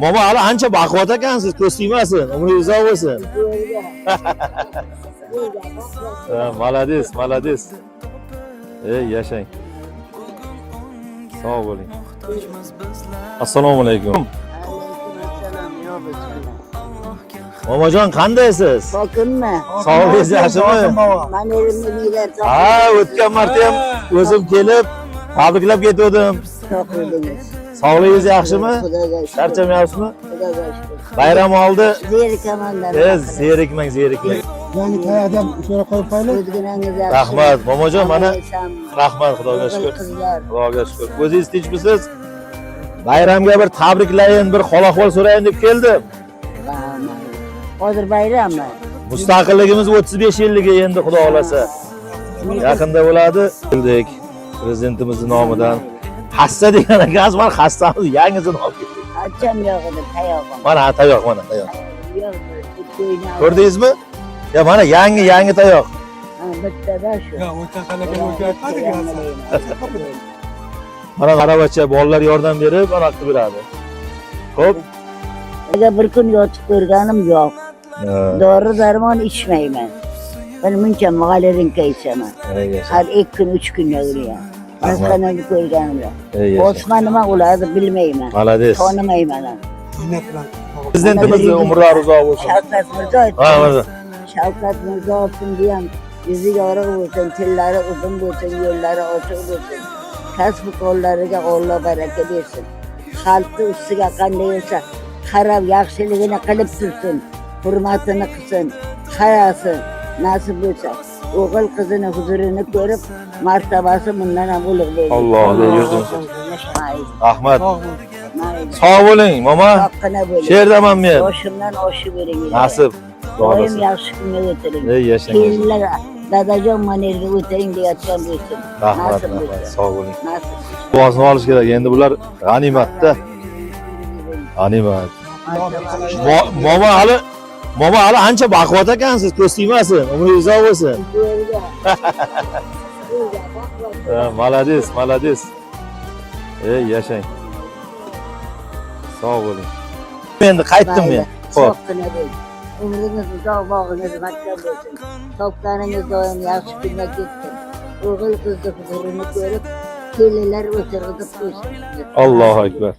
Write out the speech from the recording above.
Momo hali ancha baquvvat ekansiz, ko'z tegmasin, umringiz uzoq bo'lsin. Молодец. Yashang. Sog' bo'ling. Assalomu alaykum. Momojon qandaysiz? Pokimmi? Sog'ligingiz yaxshimi? Mana erimni biylar Ha, o'tgan marta ham o'zim kelib, tabriklab ketdim. sog'ligingiz. Sog'ligingiz yaxshimi? Xudoga shukr. Charchamayapsizmi? Xudoga shukr. Bayram oldi. Zerikamanlar. Zerikmang. Yani kayada şöyle koyup paylaş. O'zginangiz yaxshi. Rahmat, momojon, mana Alayhisalom. rahmat, Xudoga shukr. Qizlar. Xudoga shukr. O'zingiz tinchmisiz? Bayramga bir tabriklayin, bir xol-ahvol so'rayin deb keldim. Hozir bayrammi? Mustaqilligimiz 35 yilligi endi Xudo xolasa. Yaqinda bo'ladi. Keldik prezidentimizning nomidan. Hassa degan ekansiz, mana hassamiz yangisini olib keldik. Acham yo'q edi, tayog'im. Mana tayoq, mana tayoq. Yo'q, ko'yni olib. Ko'rdingizmi? Ya mana yangi tayoq. Ha, bittada shu. Ya o'ta qanaqa o'tadi Mana qaravacha bolalar yordam berib, mana qilib beradi. Xo'p. Agar bir kun yotib ko'rganim yo'q. Dori darmon ichmayman. Ben muncha mag'alarinka ichaman. Har 2 kun 3 kun yuguraman. Boshqani ko'rganim yo'q. Bosma nima bo'ladi bilmayman. Молодец. Tonimayman. Prezidentimizning umrlari uzoq bo'lsin. Shavkat Mirziyoyev. Ha, mana. Shavkat Mirziyoyevning ham yuzi yorug' bo'lsin, tillari uzun bo'lsin, yo'llari ochiq bo'lsin. Kasb qo'llariga Alloh baraka bersin. Xalqning ustiga qanday bo'lsa, qarab yaxshiligini qilib tursin, hurmatini qilsin, hayosi nasib bo'lsa, o'g'il qizini huzurini ko'rib, martabasi bundan ham ulug' bo'lsin. Allohga yurdim. Mayli, Rahmat. mayli. Sog' bo'ling, momo. Soqqina bo'ling. Sherdaman men. Boshimdan oshib bering. Nasib. Doim yaxshi kunga o'tiring. Yashang. Kelinlar dadajon mana yerga o'tiring deyotgan bo'lsin. Rahmat, Nasib bo'lsin. sog' bo'ling. Nasib. Duosini olish kerak. Endi bular g'animatda. G'animat. Momo hali ancha baquvvat ekansiz, ko'z tegmasin, umringiz uzoq bo'lsin. Молодец. Yashang. Sog' bo'ling. Endi qaytdim men. Xo'p. Soqqina bo'ling. Umringiz uzoq, bog'ingiz maktab bo'lsin. Topganingiz doim yaxshi kunga ketsin. O'g'il qizni huzurini ko'rib, kelinlar o'tirg'izib qo'ysin. Allohu akbar.